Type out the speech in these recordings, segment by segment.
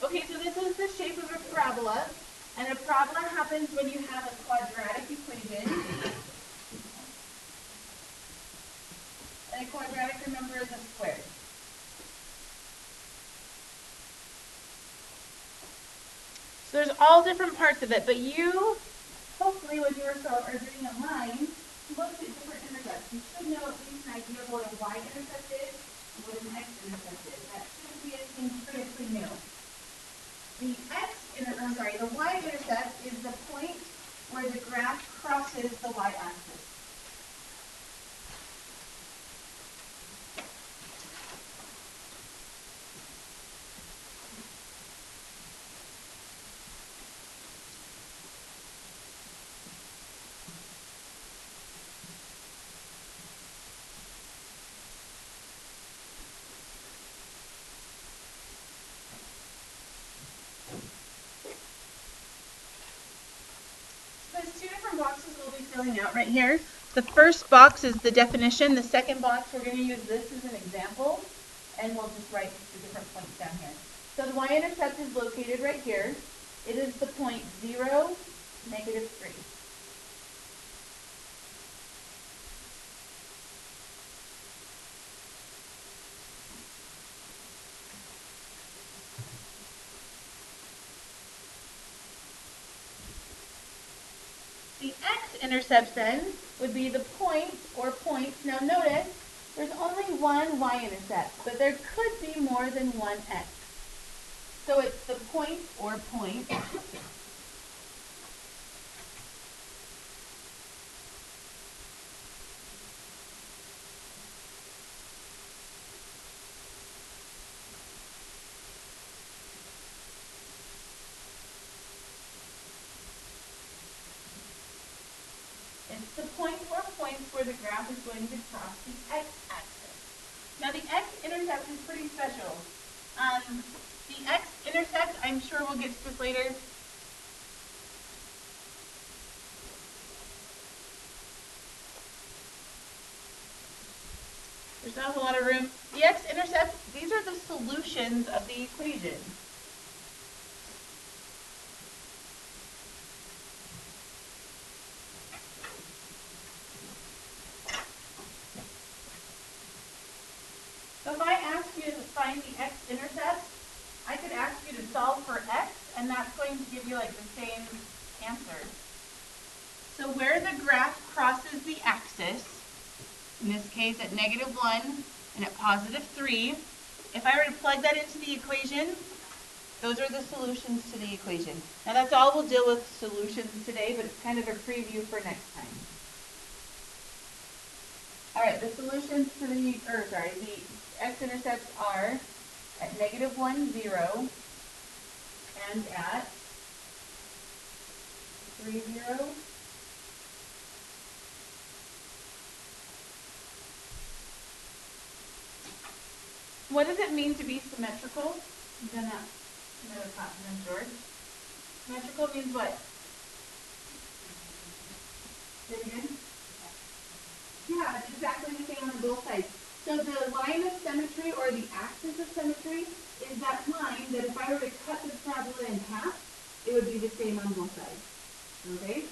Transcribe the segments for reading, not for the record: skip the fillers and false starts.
Okay, so this is the shape of a parabola, and a parabola happens when you have a quadratic equation. And a quadratic, remember, is a square. So there's all different parts of it, but you, hopefully when you are doing a line, looked at different intercepts. You should know at least an idea of what a y-intercept is and what an x-intercept is. That shouldn't be anything critically new. The y-intercept is the point where the graph crosses the y-axis. There's two different boxes we'll be filling out right here. The first box is the definition. The second box, we're going to use this as an example, and we'll just write the different points down here. So the y-intercept is located right here. It is the point 0, negative 3. The x-intercept then would be the point or points. Now notice, there's only one y-intercept, but there could be more than one x. So it's the point or points. It's the point or points where the graph is going to cross the x-axis. Now the x-intercept is pretty special. The x-intercept, I'm sure we'll get to this later. There's not a lot of room. The x-intercept, these are the solutions of the equation. So if I ask you to find the x-intercept, I could ask you to solve for x, and that's going to give you like the same answer. So where the graph crosses the axis, in this case at -1 and at +3, if I were to plug that into the equation, those are the solutions to the equation. Now that's all we'll deal with solutions today, but it's kind of a preview for next time. All right, the solutions to the x-intercepts are at -1, 0, and at 3, 0. What does it mean to be symmetrical? You've done that another class, I'm sure. Symmetrical means what? Say it again? Yeah, it's exactly the same on both sides. So the line of symmetry, or the axis of symmetry, is that line that if I were to cut the parabola in half, it would be the same on both sides. Okay?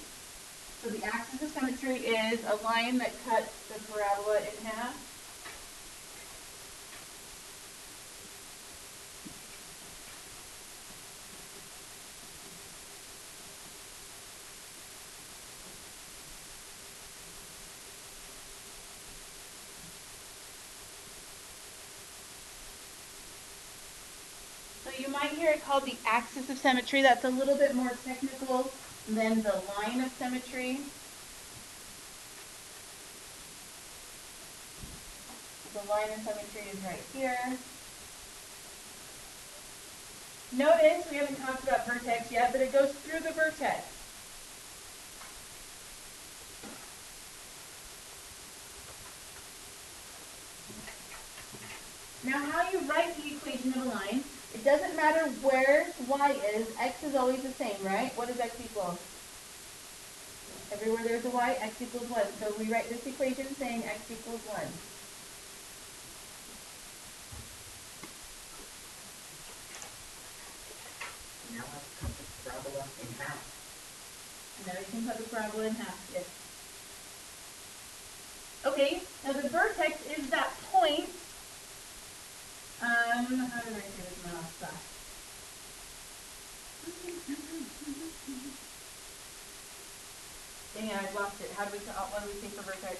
So the axis of symmetry is a line that cuts the parabola in half. You might hear it called the axis of symmetry. That's a little bit more technical than the line of symmetry. The line of symmetry is right here. Notice we haven't talked about vertex yet, but it goes through the vertex. Now how you write the equation of a line, it doesn't matter where y is, x is always the same, right? What does x equal? Everywhere there's a y, x equals 1. So we write this equation saying x equals 1. Now let's cut the parabola in half. And now we can cut the parabola in half, yes. Okay, now the vertex is that point. How did I say this in my last class? Dang it, I've lost it. What do we say for vertex?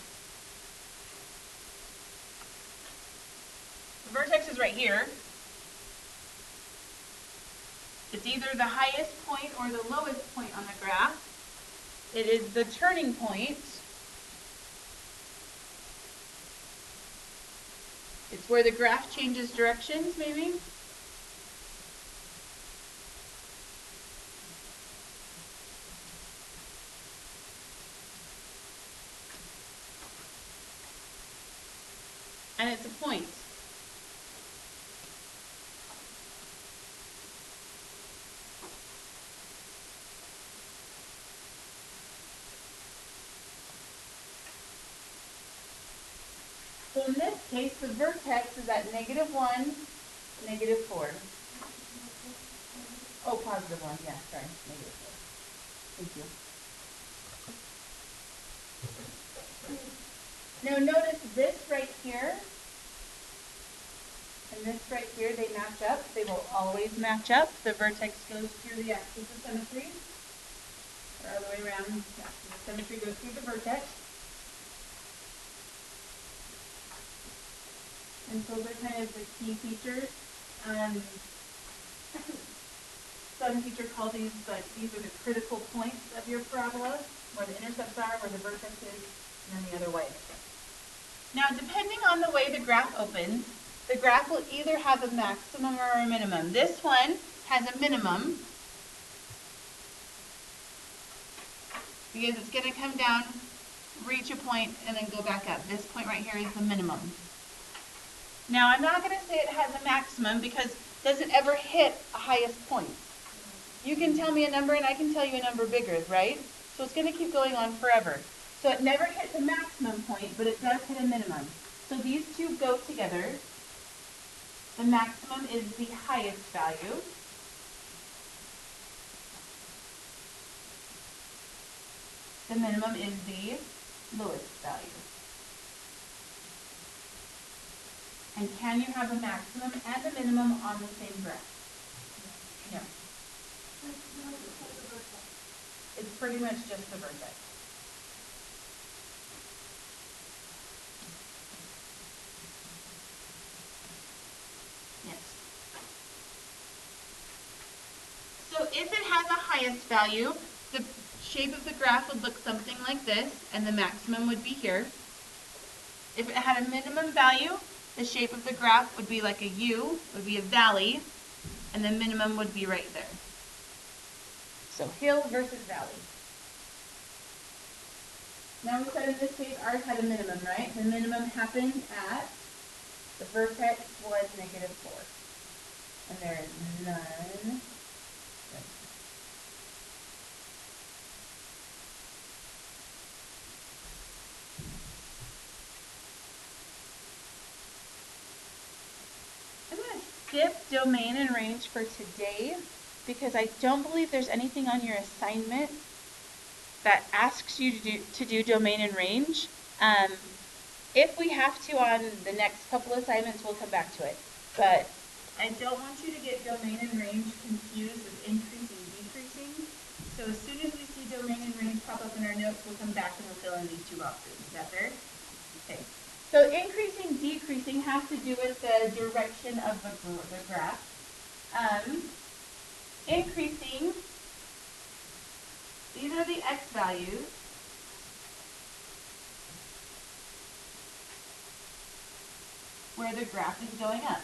The vertex is right here. It's either the highest point or the lowest point on the graph. It is the turning point. It's where the graph changes directions, maybe. And it's a point. So in this case, the vertex is at -1, -4. Oh, +1, yeah, sorry, -4. Thank you. Now notice this right here and this right here, they match up. They will always match up. The vertex goes through the axis of symmetry. Or other way around, the axis of symmetry goes through the vertex. And so those are kind of the key features. Some teacher calls these are the critical points of your parabola, where the intercepts are, where the vertex is, and then the other way. Now, depending on the way the graph opens, the graph will either have a maximum or a minimum. This one has a minimum because it's going to come down, reach a point, and then go back up. This point right here is the minimum. Now, I'm not going to say it has a maximum because it doesn't ever hit a highest point. You can tell me a number and I can tell you a number bigger, right? So it's going to keep going on forever. So it never hits a maximum point, but it does hit a minimum. So these two go together. The maximum is the highest value. The minimum is the lowest value. And can you have a maximum and a minimum on the same graph? No. It's pretty much just the vertex. Yes. So if it has a highest value, the shape of the graph would look something like this, and the maximum would be here. If it had a minimum value, the shape of the graph would be like a U, would be a valley, and the minimum would be right there. So hill versus valley. Now we said in this case ours had a minimum, right? The minimum happened at, the vertex was -4. And there is none. I'm going to skip domain and range for today because I don't believe there's anything on your assignment that asks you to do domain and range. If we have to on the next couple assignments, we'll come back to it. But I don't want you to get domain and range confused with increasing and decreasing. So as soon as we see domain and range pop up in our notes, we'll come back and we'll fill in these two boxes. Is that fair? Okay. So increasing, decreasing has to do with the direction of the graph. Increasing, these are the x values. Where the graph is going up.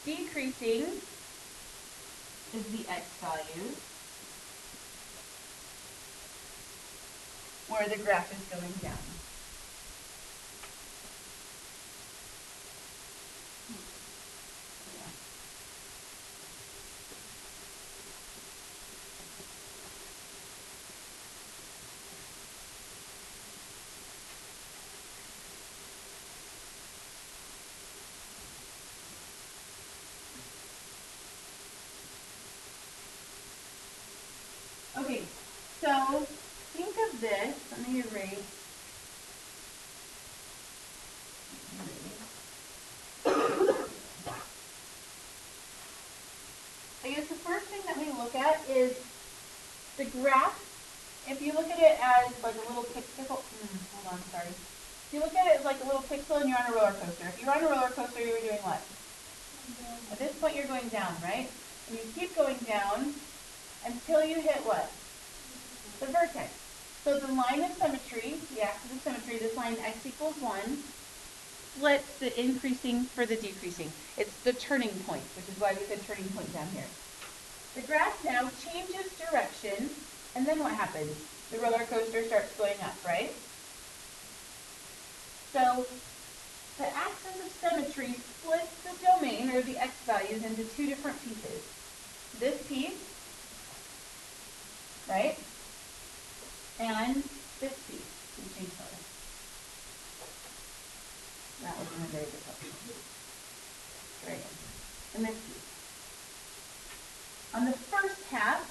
Decreasing is the x values, where the graph is going down. Okay, so think of this. Let me erase. I guess the first thing that we look at is the graph. If you look at it as like a little pixel, hold on, sorry. If you look at it as like a little pixel and you're on a roller coaster. If you're on a roller coaster, you're doing what? At this point, you're going down, right? And you keep going down until you hit what? The vertex. So the line of symmetry, the axis of symmetry, this line x equals 1, splits the increasing for the decreasing. It's the turning point, which is why we said turning point down here. The graph now changes direction, and then what happens? The roller coaster starts going up, right? So the axis of symmetry splits the domain, or the x values, into two different pieces. This piece, right? And this piece. Let me change color. That wasn't a very good color. Right. And this piece. On the first half,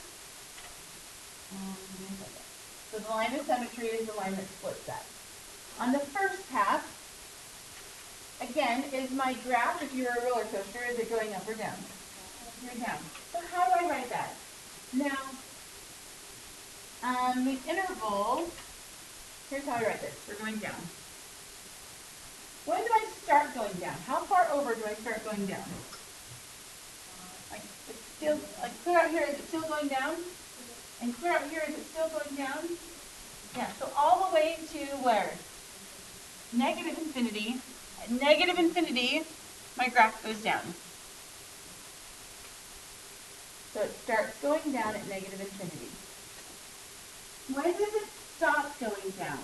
so the line of symmetry is the line that splits that. On the first half, again, is my graph, if you're a roller coaster, is it going up or down? You're down. So how do I write that? Now, the interval, here's how I write this. We're going down. When do I start going down? How far over do I start going down? Like, it's still, like clear out here, is it still going down? And clear out here, is it still going down? Yeah, so all the way to where? Negative infinity. At negative infinity, my graph goes down. So it starts going down at negative infinity. When does it stop going down?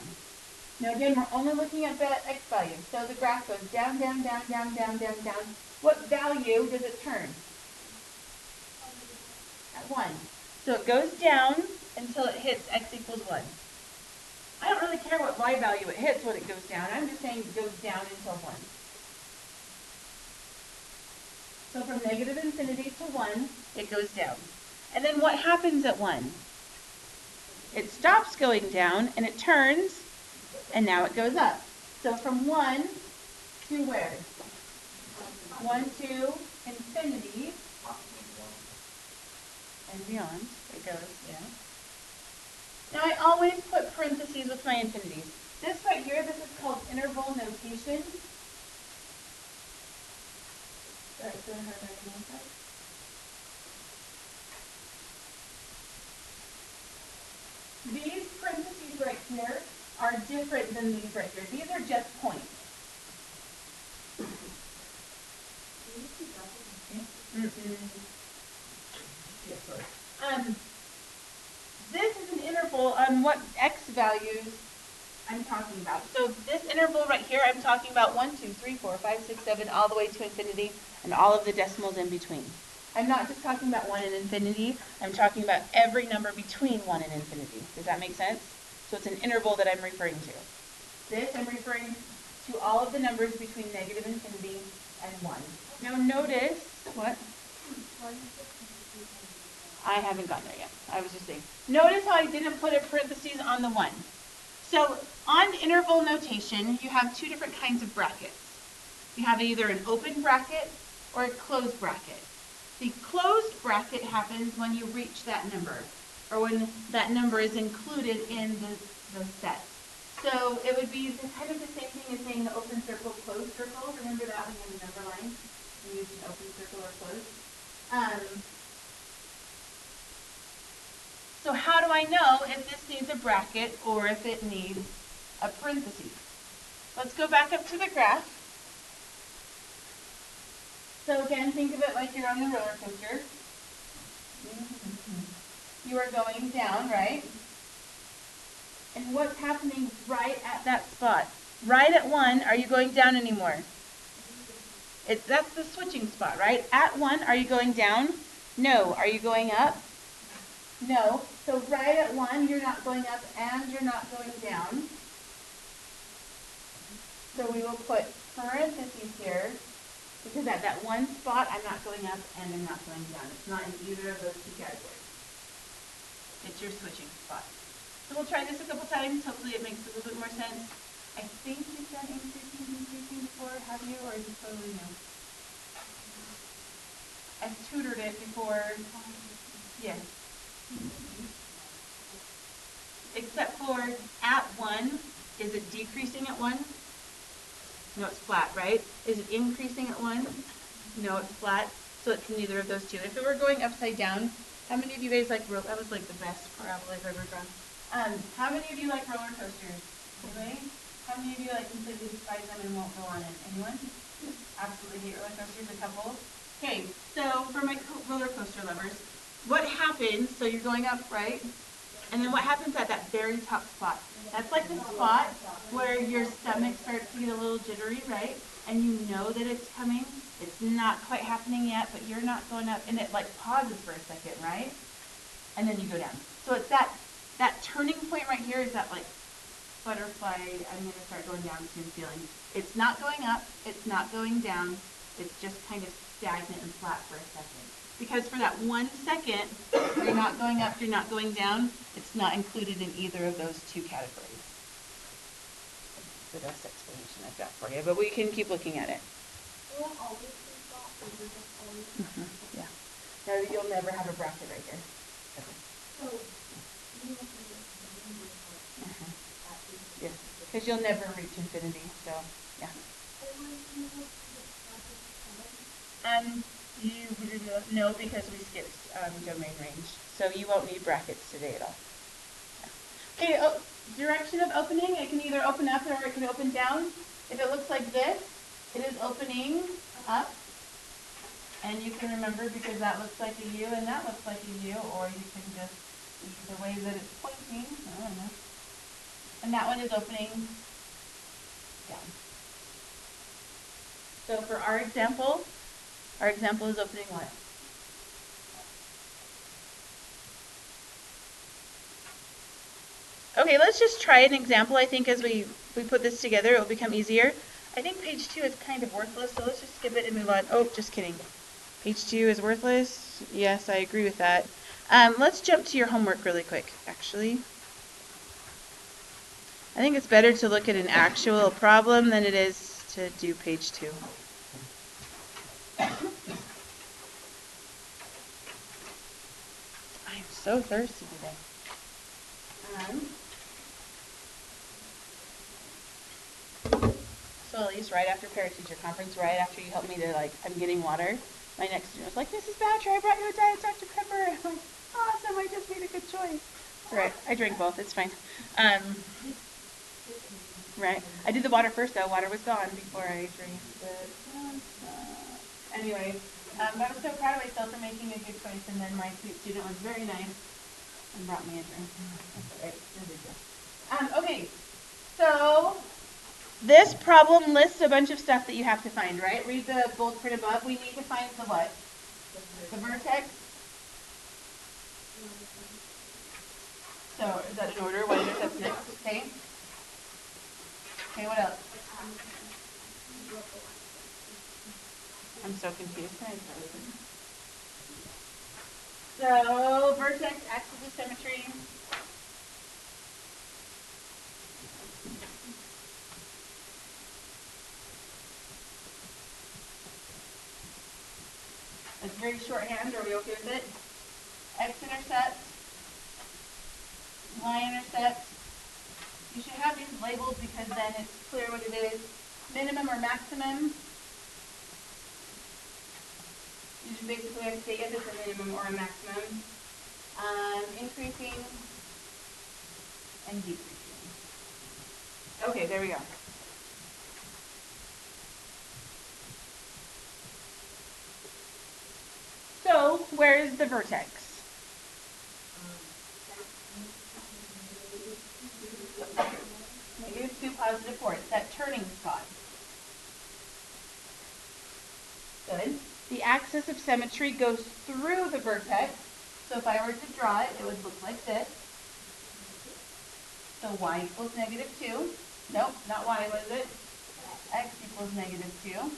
Now again, we're only looking at the x value. So the graph goes down, down, down, down, down, down, down. What value does it turn? At 1. So it goes down until it hits x equals 1. I don't really care what y value it hits when it goes down. I'm just saying it goes down until 1. So from negative infinity to 1, it goes down. And then what happens at 1? It stops going down and it turns, and now it goes up. So from 1 to where? 1 to infinity and beyond. It goes, yeah. Now I always put parentheses with my infinities. This right here, this is called interval notation. Sorry, it's really hard writing on that. These parentheses right here are different than these right here. These are just points. This is an interval on what x values I'm talking about. So this interval right here, I'm talking about 1, 2, 3, 4, 5, 6, 7, all the way to infinity, and all of the decimals in between. I'm not just talking about 1 and infinity. I'm talking about every number between 1 and infinity. Does that make sense? So it's an interval that I'm referring to. This, I'm referring to all of the numbers between negative infinity and 1. Now notice, what? I haven't gotten there yet. I was just saying. Notice how I didn't put a parentheses on the 1. So on interval notation, you have two different kinds of brackets. You have either an open bracket or a closed bracket. The closed bracket happens when you reach that number, or when that number is included in the set. So it would be kind of the same thing as saying the open circle, closed circle. Remember that when you have a number line? You use an open circle or closed. So how do I know if this needs a bracket or if it needs a parenthesis? Let's go back up to the graph. So again, think of it like you're on the roller coaster. You are going down, right? And what's happening right at that spot? Right at 1, are you going down anymore? That's the switching spot, right? At 1, are you going down? No. Are you going up? No. So right at 1, you're not going up and you're not going down. So we will put parentheses here, because at that one spot, I'm not going up and I'm not going down. It's not in either of those two categories. It's your switching spot. So we'll try this a couple times. Hopefully it makes a little bit more sense. I think you've done increasing, decreasing before, have you, or is it totally new? I've tutored it before. Yes. Except for at 1, is it decreasing at 1? No, it's flat, right? Is it increasing at 1? No, it's flat. So it's neither of those two. If it were going upside down, how many of you guys like that was like the best parabola I've ever drawn. How many of you like roller coasters? Anybody? How many of you like completely despise them and won't go on it? Anyone? Absolutely hate roller coasters, a couple. Okay, so for my roller coaster lovers, what happens, so you're going up, right? And then what happens at that very top spot? That's like the spot where your stomach starts to get a little jittery, right? And you know that it's coming. It's not quite happening yet, but you're not going up. And it like pauses for a second, right? And then you go down. So it's that turning point right here is that like butterfly, I'm going to start going down soon feeling. It's not going up. It's not going down. It's just kind of stagnant and flat for a second. Because for that 1 second, you're not going up, you're not going down, it's not included in either of those two categories. That's the best explanation I've got for you, but we can keep looking at it. Yeah. No, you'll never have a bracket right here. Yes, because you'll never reach infinity, so yeah. You no, because we skipped domain range, so you won't need brackets today at all. Okay, direction of opening, it can either open up or it can open down. If it looks like this, it is opening up. And you can remember because that looks like a U and that looks like a U, or you can just see the way that it's pointing. I don't know. And that one is opening down. So for our example is opening what? Okay, let's just try an example. I think as we put this together, it will become easier. I think page 2 is kind of worthless, so let's just skip it and move on. Oh, just kidding. Page 2 is worthless. Yes, I agree with that. Let's jump to your homework really quick, actually. I think it's better to look at an actual problem than it is to do page 2. I am so thirsty today. So at least right after parent-teacher conference, right after you helped me to I'm getting water, my next student was like, Mrs. Boucher, I brought you a Diet Dr. Pepper. I'm like, awesome, I just made a good choice. All right, I drank both, it's fine. Right, I did the water first though. Water was gone before I drank it. Anyway, I was so proud of myself for making a good choice, and then my sweet student was very nice and brought me a drink. That's all right, no big deal. Okay, so this problem lists a bunch of stuff that you have to find, right? Read the bold print above. We need to find the what? The vertex. So is that in order? What intercepts next? Okay. Okay, what else? I'm so confused. So vertex, axis of symmetry. It's very shorthand. Are we okay with it? X-intercept, Y-intercept. You should have these labeled because then it's clear what it is. Minimum or maximum. You should basically have to say if it's a minimum or a maximum. Increasing and decreasing. Okay, there we go. So, where is the vertex? -2, +4. It's that turning spot. Good. The axis of symmetry goes through the vertex. So if I were to draw it, it would look like this. So y equals -2. Nope, not y, what is it? X equals -2.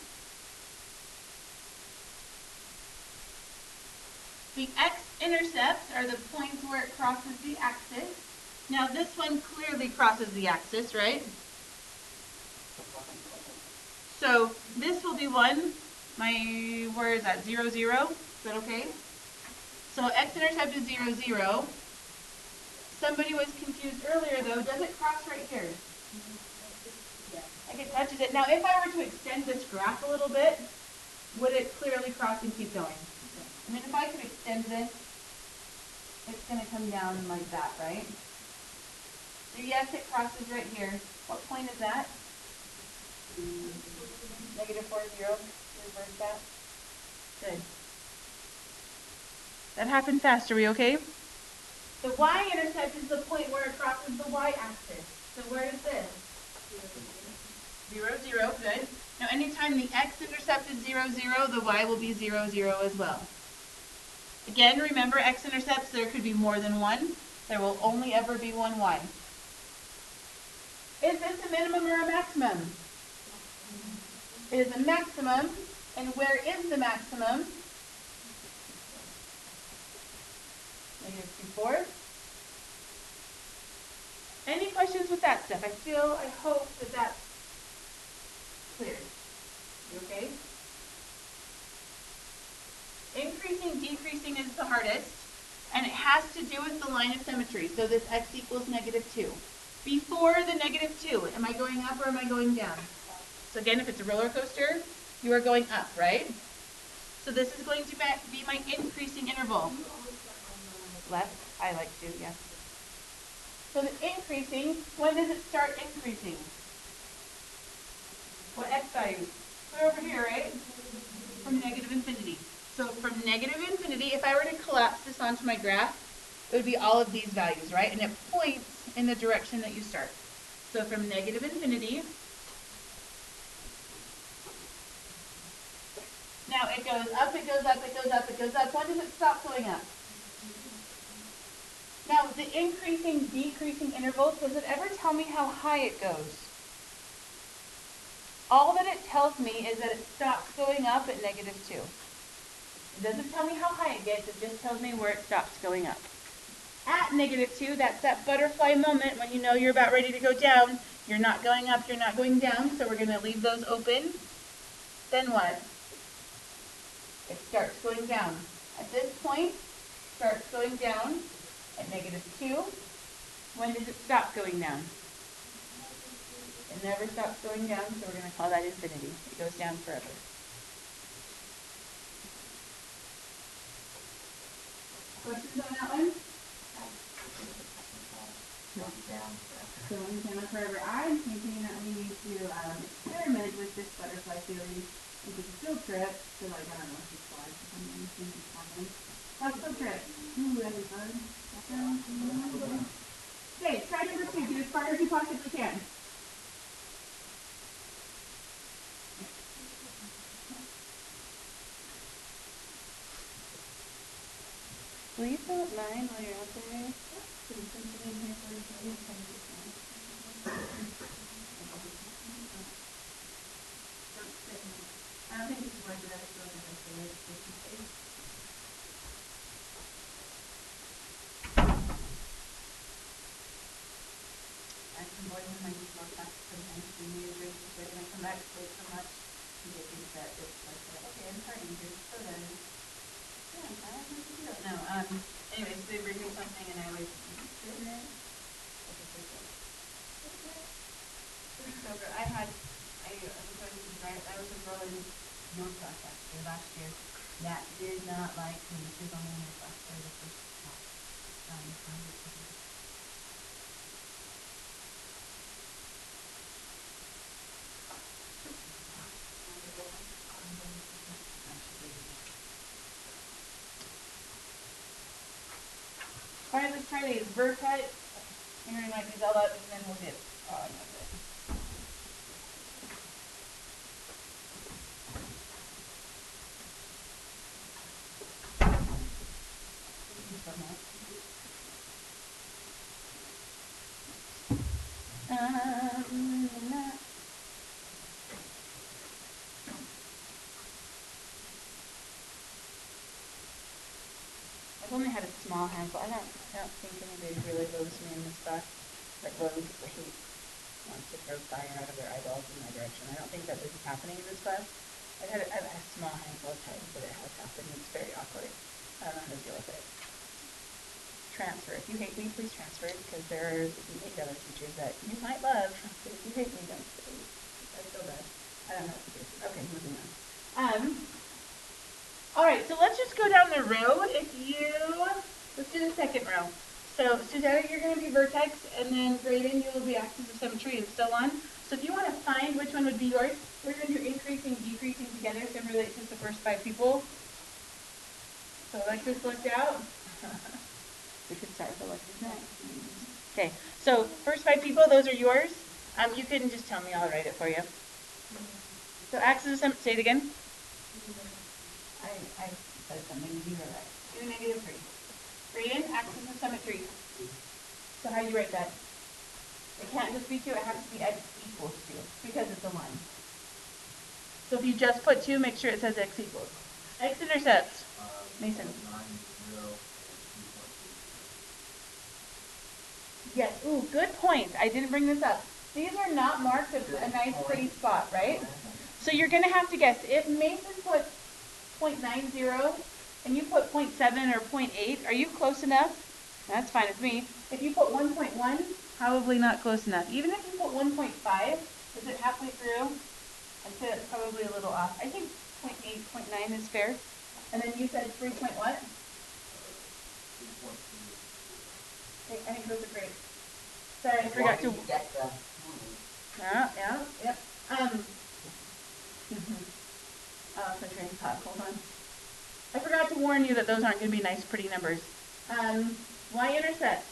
The x-intercepts are the points where it crosses the axis. Now this one clearly crosses the axis, right? So this will be 1. Where is that? 0, 0. Is that okay? So x-intercept is 0, 0. Somebody was confused earlier though. Does it cross right here? Like it touches it. Now if I were to extend this graph a little bit, would it clearly cross and keep going? I mean, if I could extend this, it's going to come down like that, right? So yes, it crosses right here. What point is that? Negative 4, 0. Reverse that. Good. That happened fast. Are we okay? The y-intercept is the point where it crosses the y-axis. So where is this? 0, 0. Good. Now anytime the x-intercept is 0, 0, the y will be 0, 0 as well. Again, remember x-intercepts, there could be more than one. There will only ever be one y. Is this a minimum or a maximum? It is a maximum. And where is the maximum? Negative 2, 4. Any questions with that stuff? I hope that that's clear. You okay? Increasing, decreasing is the hardest, and it has to do with the line of symmetry. So this x equals negative 2. Before the negative 2, am I going up or am I going down? So again, if it's a roller coaster, you are going up, right? So this is going to be my increasing interval. Left, I like to, yeah. So the increasing, when does it start increasing? What x value? We're over here, right? From negative infinity. So from negative infinity, if I were to collapse this onto my graph, it would be all of these values, right? And it points in the direction that you start. So from negative infinity, now it goes up, it goes up, it goes up, it goes up. When does it stop going up? Now, the increasing, decreasing interval, does it ever tell me how high it goes? All that it tells me is that it stops going up at negative 2. It doesn't tell me how high it gets, it just tells me where it stops going up. At negative 2, that's that butterfly moment when you know you're about ready to go down. You're not going up, you're not going down, so we're going to leave those open. Then what? It starts going down. At this point, it starts going down at negative 2. When does it stop going down? It never stops going down, so we're going to call that infinity. It goes down forever. Questions on that one? Going down forever. I'm thinking that we need to experiment with this butterfly theory and take a field trip to, like, I don't know, if it's slides or something. Let's field trip. Ooh, that'd be fun. Okay, try number 2. Do as far as you possibly can. Please don't mind while you're out there. I don't think this is where the rest of the I can avoid them. I use more plastic sometimes when we drink this way, and I come back to it so much. People think that it's like, okay, I'm partying, here's soda. Yeah, I'm fine, no big deal. No, anyways, they bring me something and I always sit in it. So good. I was a girl in your class actually last year that did not like me. She was only in my class for the first class. All right, let's try these. Bird cut. You're going to like these all up and then we'll get on with it. small handful. I don't think anybody really loves me in this class. Like loves, hate, wants to throw fire out of their eyeballs in my direction. I don't think that this is happening in this class. I've had a small handful of times that it has happened. It's very awkward. I don't know how to deal with it. Transfer. If you hate me, please transfer, because there are 8 other teachers that you might love. But if you hate me, don't stay. I feel bad. I don't know what to do. Okay, moving on. All right, so let's just go down the row. Let's do the second row. So Susanna, you're going to be vertex, and then Graydon, you will be axis of symmetry, and so on. So if you want to find which one would be yours, we're going to do increasing, decreasing together, so relate to the first 5 people. So Alexis looked out. We could start with Alexis next. Okay, so first 5 people, those are yours. You can just tell me, I'll write it for you. So axis of symmetry, say it again. I said something, 0, right? 2, negative 3. Graydon, axis of symmetry. So how do you write that? It can't just be 2, it has to be x equals 2, because it's a line. So if you just put 2, make sure it says x equals. X-intercepts. Mason. 9, 0, Yes, ooh, good point. I didn't bring this up. These are not marked a nice pretty spot, right? So you're going to have to guess. If Mason put 0.90 and you put 0.7 or 0.8, are you close enough? That's fine with me. If you put 1.1, probably not close enough. Even if you put 1.5, is it halfway through? I'd say that's probably a little off. I think 0.8, 0.9 is fair. And then you said 3 point what? I think those are great. Sorry, I forgot to. Yeah. Oh, the train pot. Hold on. I forgot to warn you that those aren't going to be nice, pretty numbers. Y-intercept.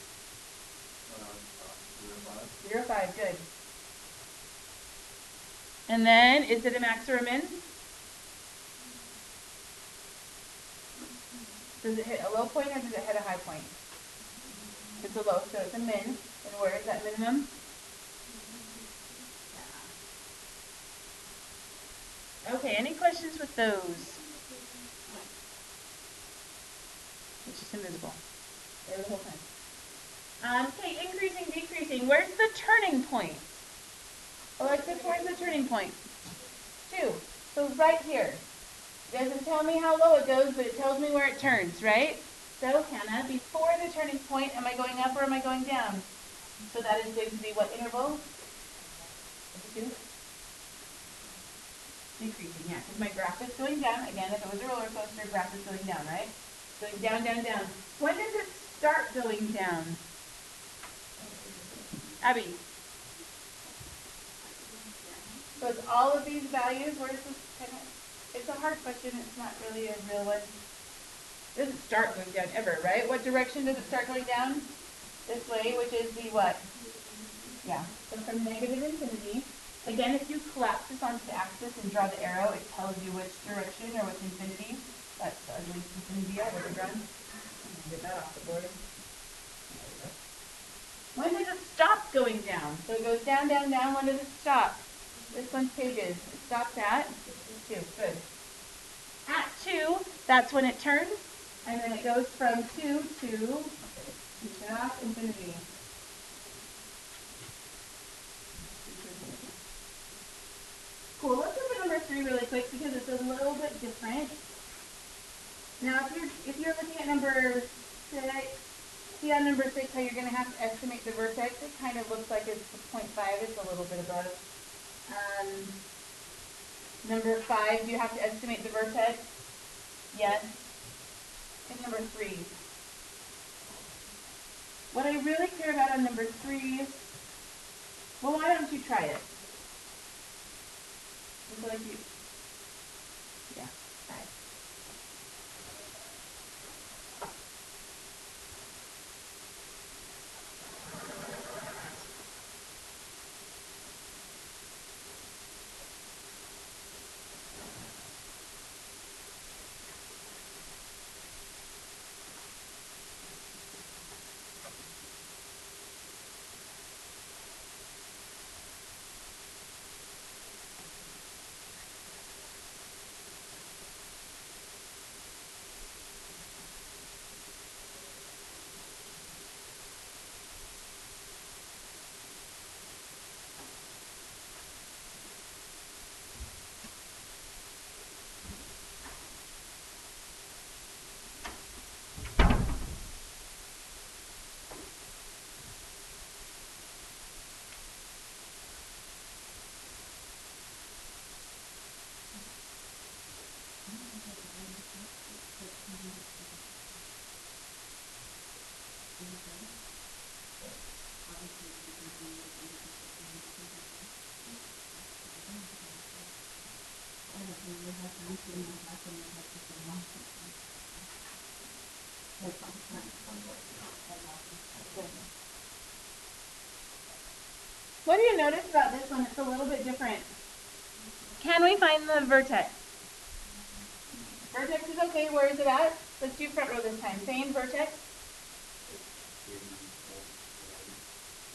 0, 5. Good. And then, is it a max or a min? Does it hit a low point or does it hit a high point? It's a low, so it's a min. And where is that minimum? Okay, any questions with those? It's just invisible. There the whole time. Okay, increasing, decreasing. Where's the turning point? Alexis, where's the turning point? 2. So right here. It doesn't tell me how low it goes, but it tells me where it turns, right? So, Hannah, before the turning point, am I going up or am I going down? So that is going to be what interval? 2? Decreasing, yeah, because my graph is going down. Again, if it was a roller coaster, graph is going down, right? Going down, down, down. When does it start going down? Abby. So it's all of these values. Where's this kind of? It's a hard question. It's not really a real one. It doesn't start going down ever, right? What direction does it start going down? This way, which is the what? Yeah. So from negative infinity. Again, if you collapse this onto the axis and draw the arrow, it tells you which direction or which infinity. That's the ugly infinity I would have drawn. Get that off the board. When does it stop going down? So it goes down, down, down. When does it stop? This one's pages. It stops at 2. Good. At 2, that's when it turns. And then it goes from 2 to infinity. Cool. Let's look at number 3 really quick because it's a little bit different. Now, if you're looking at number 6, see on number 6 how you're going to have to estimate the vertex. It kind of looks like it's 0.5. It's a little bit above. Number 5, do you have to estimate the vertex? Yes. And number 3. What I really care about on number 3, well, why don't you try it? I feel like you, yeah, try it. What do you notice about this one? It's a little bit different. Can we find the vertex? Vertex is okay. Where is it at? Let's do front row this time. Same vertex.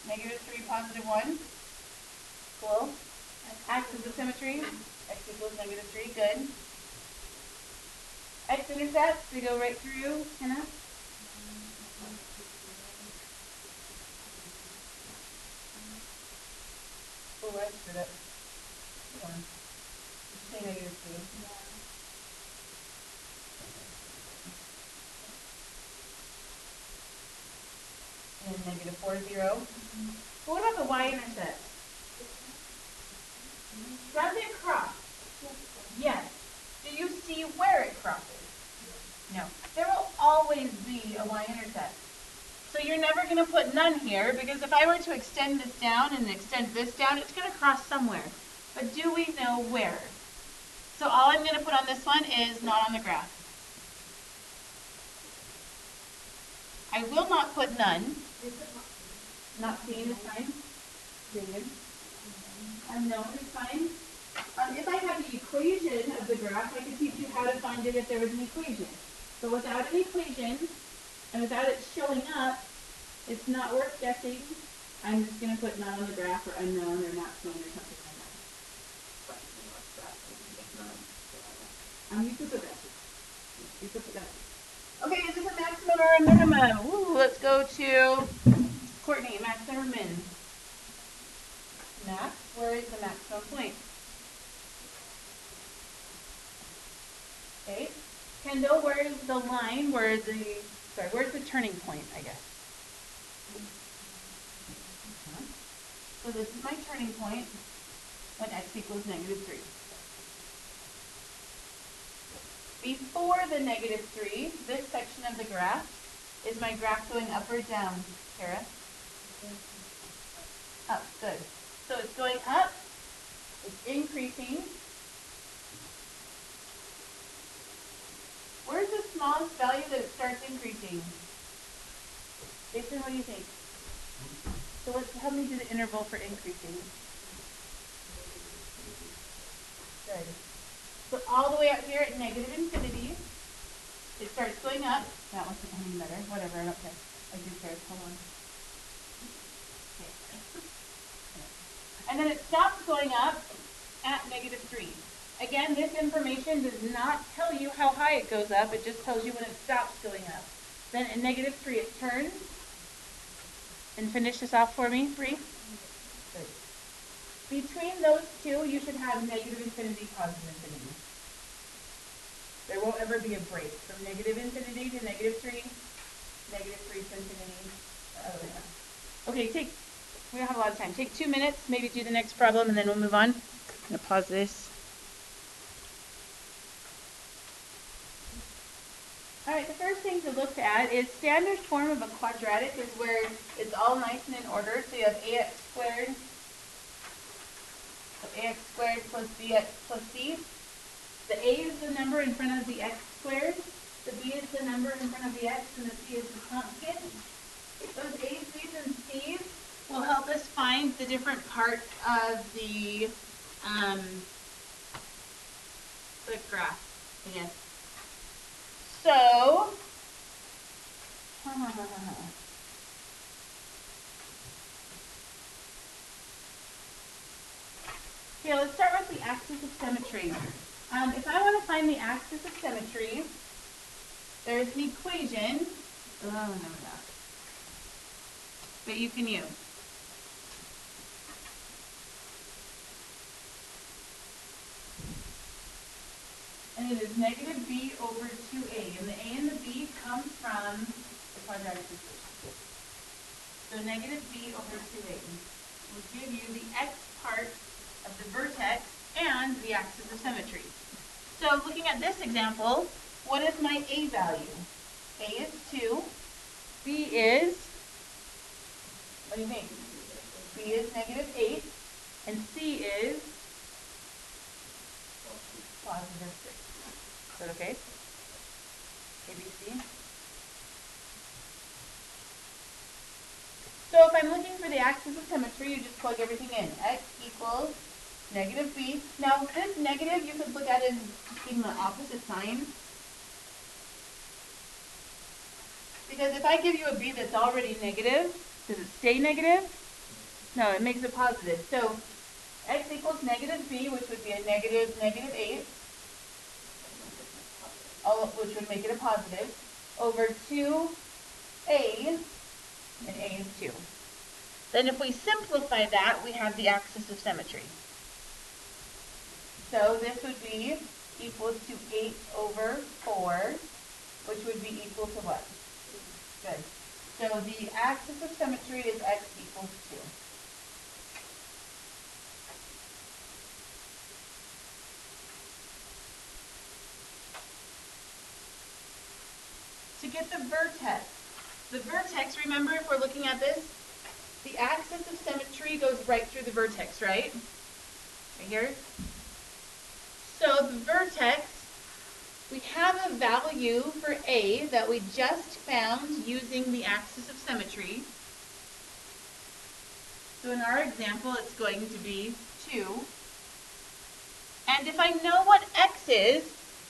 -3, +1. Cool. Axis of symmetry. X equals -3. Good. X-intercepts. We go right through. Hannah? Oh, I screwed up. Hold on. Say -2. And then -4, 0. But what about the y-intercept? Does it cross? Yes. Do you see where it crosses? No. There will always be a y-intercept. So you're never going to put none here, because if I were to extend this down and extend this down, it's going to cross somewhere. But do we know where? So all I'm going to put on this one is not on the graph. I will not put none. Not seen is fine. Good. Unknown is fine. If I had the equation of the graph, I could teach you how to find it if there was an equation. But without an equation, and without it showing up, it's not worth guessing. I'm just going to put not on the graph or unknown or not shown or something like that. You could put that. You could put that. Okay, is this a maximum or a minimum? Ooh, let's go to Courtney, max or min? Max, where is the maximum point? Okay. Kendall, where is the line? Where's the turning point, I guess? So this is my turning point when x equals -3. Before the -3, this section of the graph, is my graph going up or down, Kara? Up, good. So it's going up, it's increasing. Where's the smallest value that it starts increasing? Jason, what do you think? So help me do the interval for increasing. Good. So all the way out here at -infinity, it starts going up. That wasn't any better. Whatever, I don't care. I do care. Hold on. Okay. And then it stops going up at -3. Again, this information does not tell you how high it goes up. It just tells you when it stops going up. Then at -3 it turns. And finish this off for me, Bree. Good. Between those two, you should have -infinity, +infinity. There won't ever be a break from -infinity to -3, -3 to infinity, or other way around. Okay, we don't have a lot of time. Take 2 minutes, maybe do the next problem, and then we'll move on. I'm going to pause this. All right, the first thing to look at is standard form of a quadratic is where it's all nice and in order. So you have ax squared, so ax squared plus bx plus c. The a is the number in front of the x squared, the b is the number in front of the x, and the c is the constant. Those a's, b's, and c's will help us find the different parts of the graph, I guess. So, okay, let's start with the axis of symmetry. If I want to find the axis of symmetry, there's an equation, that you can use. And it is -b over 2a. And the a and the b come from the quadratic equation. So -b over 2a will give you the x part of the vertex and the axis of symmetry. So looking at this example, what is my a value? A is 2. B is, what do you think? B B is -8, and C is +6. Is that okay? ABC? So if I'm looking for the axis of symmetry, you just plug everything in. X equals -b. Now this negative you could look at as being the opposite sign. Because if I give you a b that's already negative, does it stay negative? No, it makes it positive. So x equals -b, which would be a -8, which would make it a positive, over 2a, and a is 2. Then if we simplify that, we have the axis of symmetry. So this would be equal to 8 over 4, which would be equal to what? Good. So the axis of symmetry is x equals 2. To get the vertex, remember if we're looking at this, the axis of symmetry goes right through the vertex, right? Right here. So the vertex, we have a value for A that we just found using the axis of symmetry. So in our example, it's going to be 2. And if I know what x is,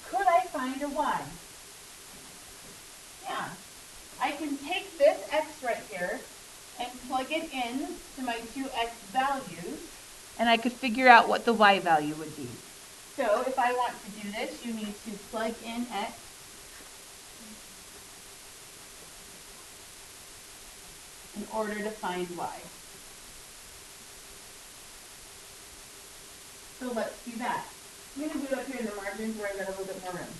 could I find a y? Yeah. I can take this x right here and plug it in to my 2x values, and I could figure out what the y value would be. So if I want to do this, you need to plug in x in order to find y. So let's do that. I'm going to do it up here in the margins where I've got a little bit more room.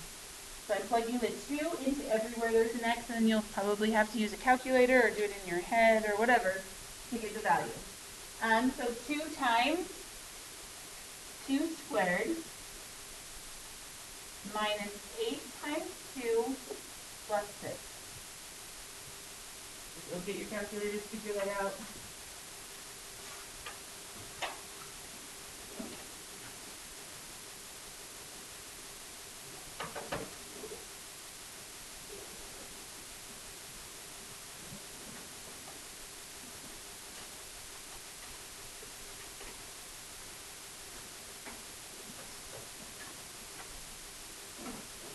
So I'm plugging the 2 into everywhere there's an x, and then you'll probably have to use a calculator or do it in your head or whatever to get the value. So 2 times 2 squared minus 8 times 2 plus 6. You'll get your calculator to figure that out.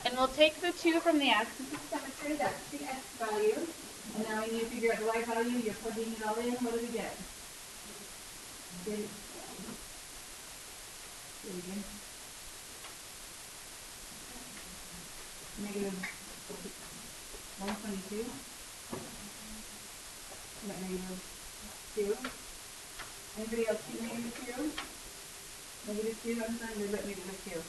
And we'll take the 2 from the axis of symmetry, that's the x value. And now we need to figure out the y value. You're plugging it all in. What do we get? Negative 122. We got negative 2. Anybody else see negative 2? Negative 2, I'm trying to get negative 2.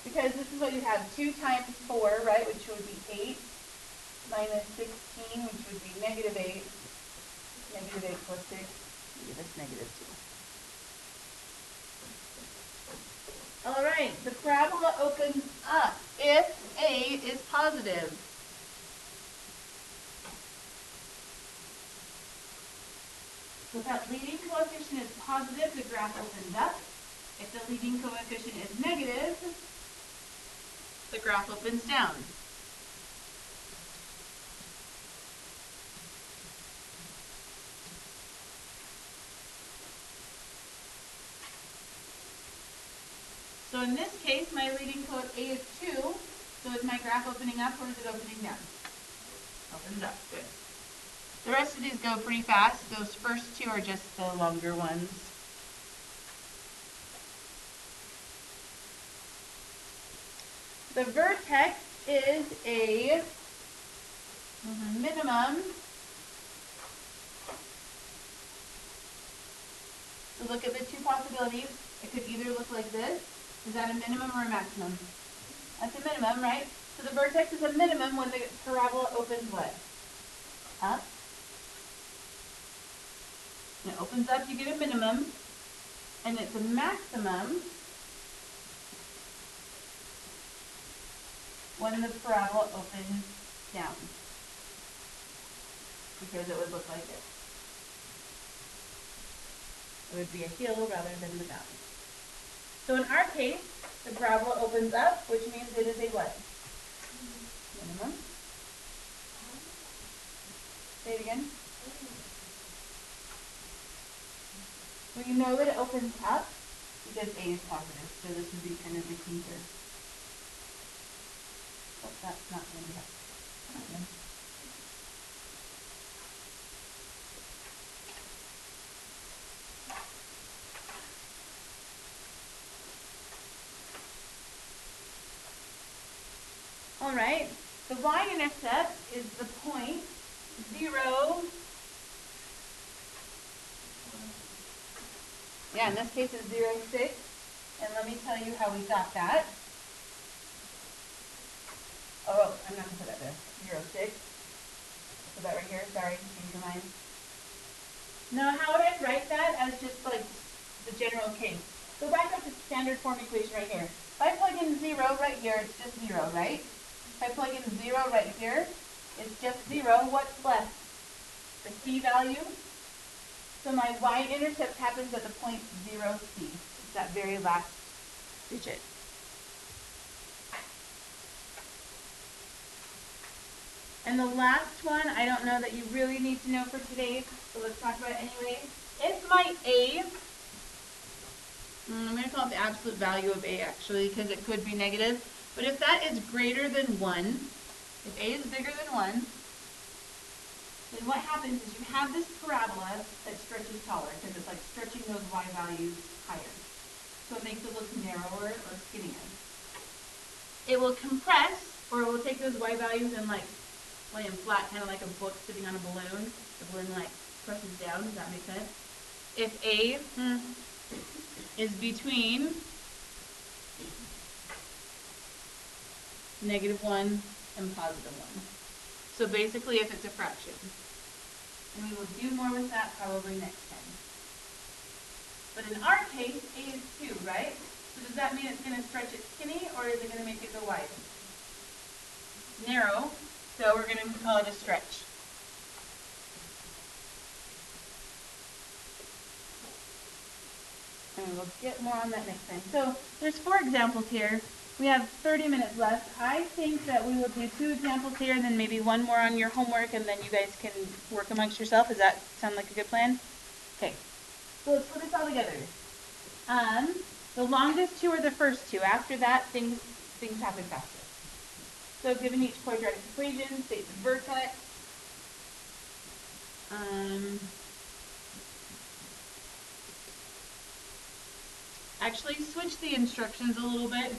Because this is what you have, 2 times 4, right, which would be 8, minus 16, which would be negative 8. Negative 8 plus 6, give us negative 2. All right, the parabola opens up if A is positive. So if that leading coefficient is positive, the graph opens up. If the leading coefficient is negative, the graph opens down. So in this case, my leading coefficient A is 2. So is my graph opening up or is it opening down? Opens up. Good. The rest of these go pretty fast. Those first 2 are just the longer ones. The vertex is a minimum. So look at the 2 possibilities. It could either look like this. Is that a minimum or a maximum? That's a minimum, right? So the vertex is a minimum when the parabola opens what? Up. When it opens up, you get a minimum. And it's a maximum when the parabola opens down. because it would look like this. It would be a hill rather than the valley. So in our case, the parabola opens up, which means it is a what? Minimum. Say it again. Well, you know that it opens up because A is positive, so this would be kind of the key here. Oh, that's not going to happen. All right, the y-intercept is the point 0. Yeah, in this case it's 0, 6. And let me tell you how we got that. Oh, I'm not going to put that there. 0, 6. Put that right here. Sorry, change your mind. Now, how would I write that as just like the general case? Go back up to standard form equation right here. If I plug in 0 right here, it's just 0, right? If I plug in 0 right here, it's just 0. What's left? The c value. So my y-intercept happens at the point 0, c. It's that very last digit. And the last one, I don't know that you really need to know for today, so let's talk about it anyway. If my A, I'm going to call it the absolute value of A actually, because it could be negative, but if that is greater than 1, if A is bigger than 1, then what happens is you have this parabola that stretches taller, because it's like stretching those y values higher. So it makes it look narrower or skinnier. It will compress, or it will take those y values and like lay them flat, kind of like a book sitting on a balloon. The balloon like presses down. Does that make sense? If A is between -1 and +1. So basically, if it's a fraction. And we will do more with that probably next time. But in our case, A is 2, right? So does that mean it's going to stretch it skinny, or is it going to make it go wide? Narrow. So we're going to call it a stretch. And we'll get more on that next time. So there's 4 examples here. We have 30 minutes left. I think that we will do 2 examples here and then maybe 1 more on your homework, and then you guys can work amongst yourself. Does that sound like a good plan? Okay. So let's put this all together. The longest 2 are the first 2. After that, things happen faster. So given each quadratic equation, state the vertex. Actually, switch the instructions a little bit.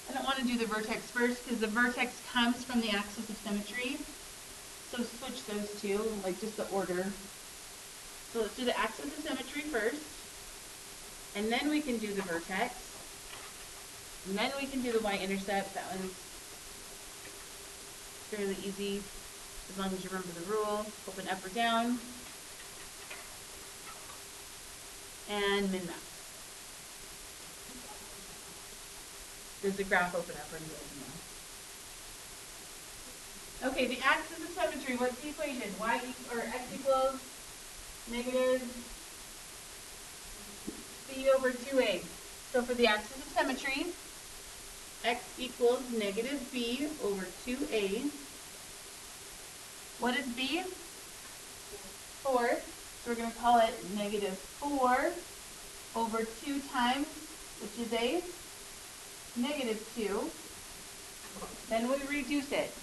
I don't want to do the vertex first because the vertex comes from the axis of symmetry. So switch those two, like just the order. So let's do the axis of symmetry first. And then we can do the vertex. And then we can do the y-intercept. That one's fairly easy as long as you remember the rule. Open up or down. And min-max. Does the graph open up or does it open down? Okay, the axis of symmetry, what's the equation? X equals negative b over 2a. So for the axis of symmetry, x equals negative b over 2a. What is b? 4. So we're going to call it negative 4 over 2 times, which is a negative 2. Then we reduce it.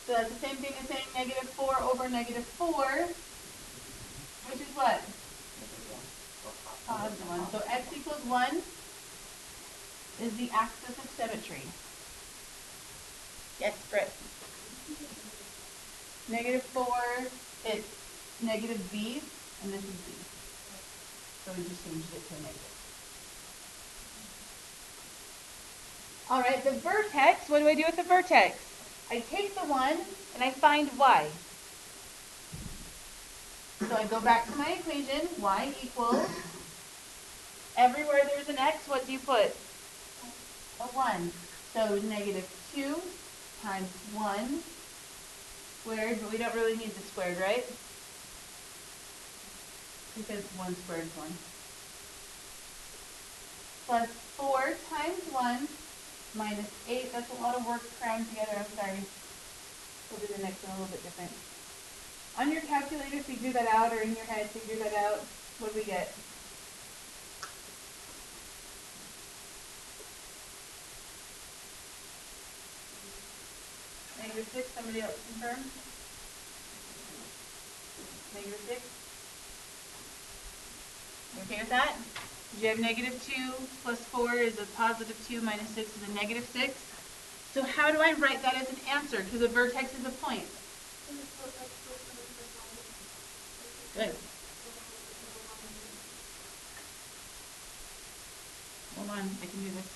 So that's the same thing as saying negative 4 over negative 4, which is what? Positive 1. So x equals 1 is the axis of symmetry. Yes, Britt. Negative 4, it's negative b, and this is b. So we just changed it to a negative. All right, the vertex, what do I do with the vertex? I take the 1 and I find y. So I go back to my equation, y equals, everywhere there's an x, what do you put? A 1. So negative 2 times 1 squared, but we don't really need the squared, right? Because 1 squared is 1. Plus 4 times 1 minus 8. That's a lot of work crammed together. I'm sorry. We'll do the next one a little bit different. On your calculator, figure that out, or in your head, figure that out. What do we get? -6. Somebody else confirm? -6. You okay with that? Did you have -2 plus 4 is a +2 minus 6 is a -6? So how do I write that as an answer? Because a vertex is a point. Good. Hold on, I can do this.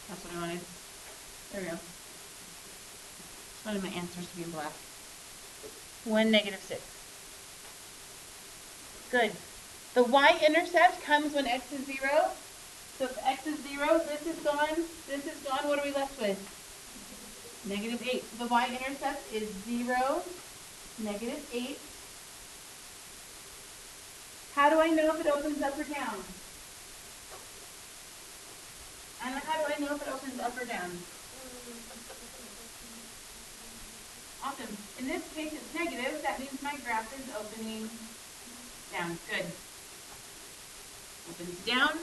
That's what I wanted. There we go. Just wanted my answers to be in black. 1, -6. Good. The y-intercept comes when x is 0. So if x is 0, this is gone, this is gone. What are we left with? -8. So the y-intercept is 0, -8. How do I know if it opens up or down? And how do I know if it opens up or down? Awesome. In this case, it's negative. That means my graph is opening down. Good. Opens down.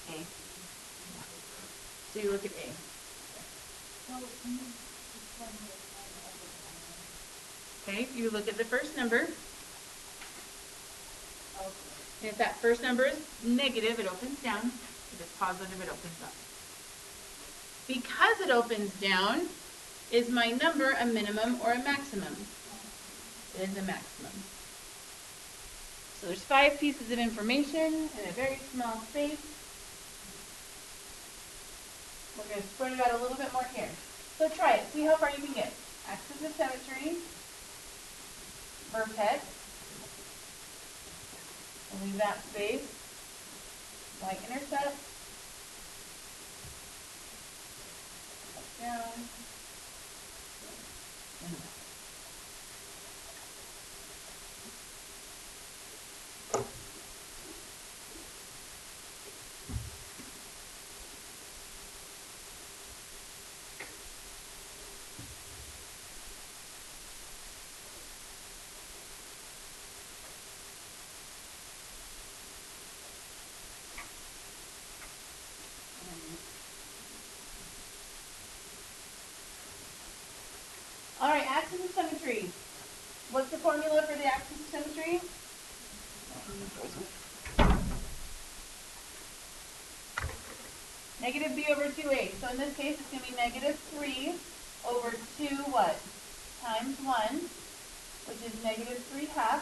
A. So you look at A. Okay, you look at the first number. And if that first number is negative, it opens down. If it's positive, it opens up. Because it opens down, is my number a minimum or a maximum? It is a maximum. So there's 5 pieces of information in a very small space. We're going to spread it out a little bit more here. So try it. See how far you can get. Axis of symmetry, vertex, we'll leave that space, y-intercept, up, down, and up. All right, axis of symmetry. What's the formula for the axis of symmetry? Negative b over 2a. So in this case, it's going to be -3 over 2 what? Times 1, which is -3/2.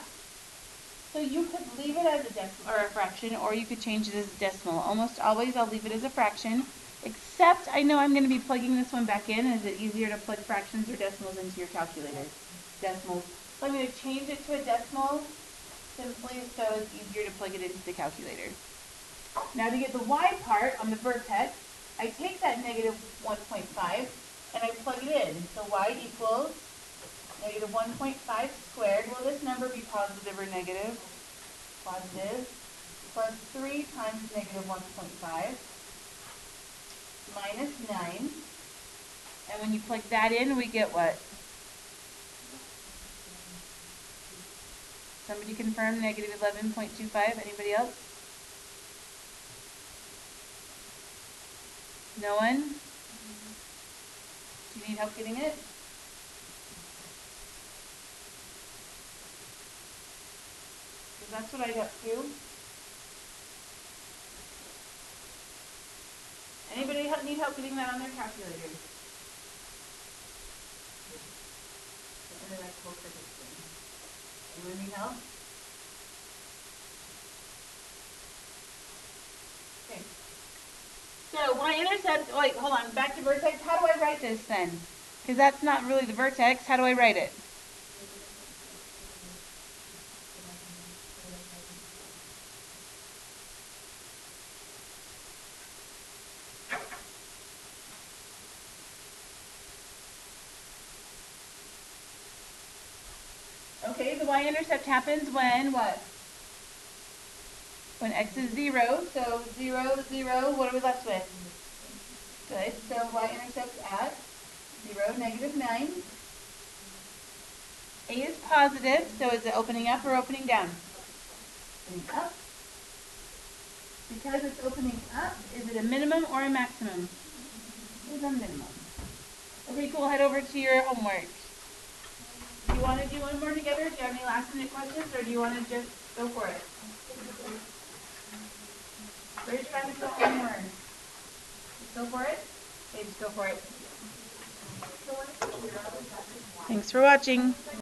So you could leave it as a decimal or a fraction, or you could change it as a decimal. Almost always I'll leave it as a fraction, except I know I'm going to be plugging this one back in. Is it easier to plug fractions or decimals into your calculator? Decimals. So I'm going to change it to a decimal simply so it's easier to plug it into the calculator. Now to get the y part on the vertex, I take that -1.5 and I plug it in. So y equals -1.5 squared. Will this number be positive or negative? Positive. Plus 3 times -1.5 minus 9. And when you plug that in, we get what? Somebody confirm -11.25. Anybody else? No one? Do you need help getting it? Because that's what I got too. Anybody need help getting that on their calculator? Anyone need help? Okay. So y-intercept, wait, hold on, back to vertex. How do I write this then? Because that's not really the vertex. How do I write it? y-intercept happens when what? When x is 0, so 0, 0, what are we left with? Good, so y-intercept at 0, -9. A is positive, so is it opening up or opening down? Opening up. Because it's opening up, is it a minimum or a maximum? It is a minimum. Okay, cool, head over to your homework. Do you want to do one more together? Do you have any last minute questions, or do you want to just go for it? Raise your hand if you want one more. Just go for it? Okay, just go for it. Thanks for watching.